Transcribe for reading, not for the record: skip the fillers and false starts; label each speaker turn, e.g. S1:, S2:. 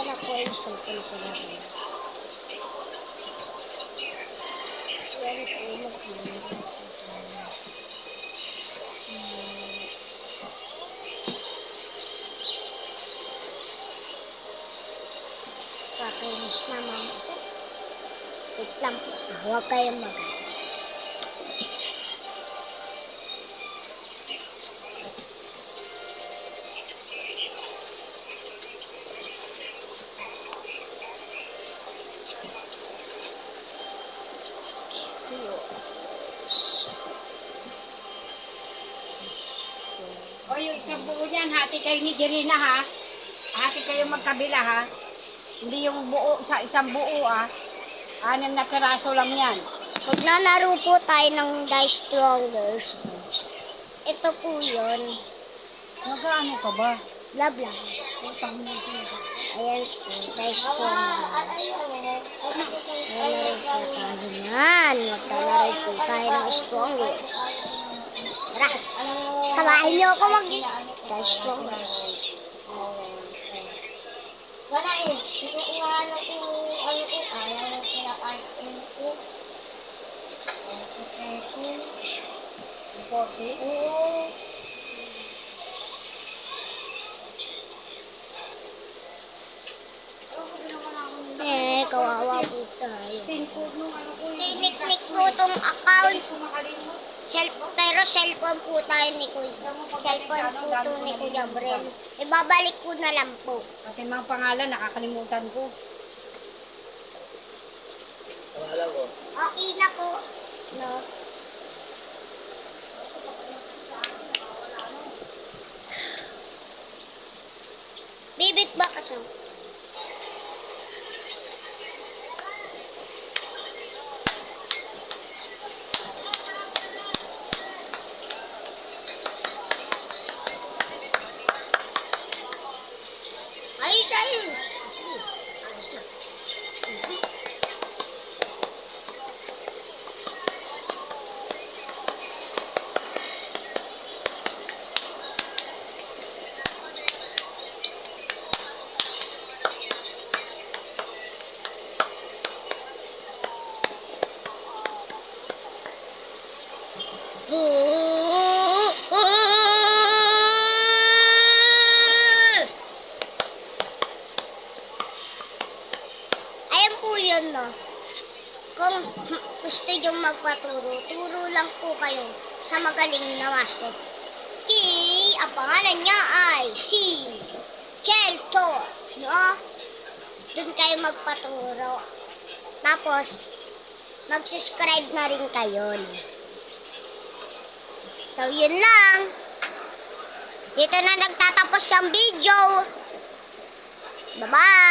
S1: na po yung cellphone ko na rin. Yan po, mag-iingat po tayo. Kakainis naman ito. Wait lang po. Huwag kayong mag-iingat.
S2: O yung isang buo niyan, hati kayo ni Jerina ha. Hati kayo magkabila ha. Hindi yung buo sa isang buo ah. 6 na piraso lang yan.
S1: Maglalaro po tayo ng Die Strongers. Ito po yun.
S2: Nag-ano ka ba?
S1: Love lang.
S2: Utang mo ito.
S1: Ayan po, Die Strongers. Maglalaro po tayo yan. Maglalaro po tayo ng Strongers. Tara, samahin niyo ako Die Strongers.
S3: Wala eh. Inuuhahan ko ano ko. Ayaw na pinakain ko. Okay ko.
S2: 40?
S3: Oo.
S1: Kawawa po tayo.
S2: Pincode nung ano ko.
S1: Tiniknik po itong account.
S2: Kumakalimot.
S1: Pero cellphone po tayo ni Kuya. Cellphone po ito ni Kuya Brel. Ibabalik ko na lang po.
S2: Kasi mga pangalan, nakakalimutan ko.
S1: Okay na po. No? Bibig ba kasi? Ayos, ayos. Sige, ayos na. Ayan po yun, no? Kung gusto nyo magpaturo, turo lang po kayo sa magaling na master. Ang pangalan niya ay si Kelto, no? Doon kayo magpaturo. Tapos, mag-subscribe na rin kayo. No? So, yun lang. Dito na nagtatapos ang video. Bye-bye!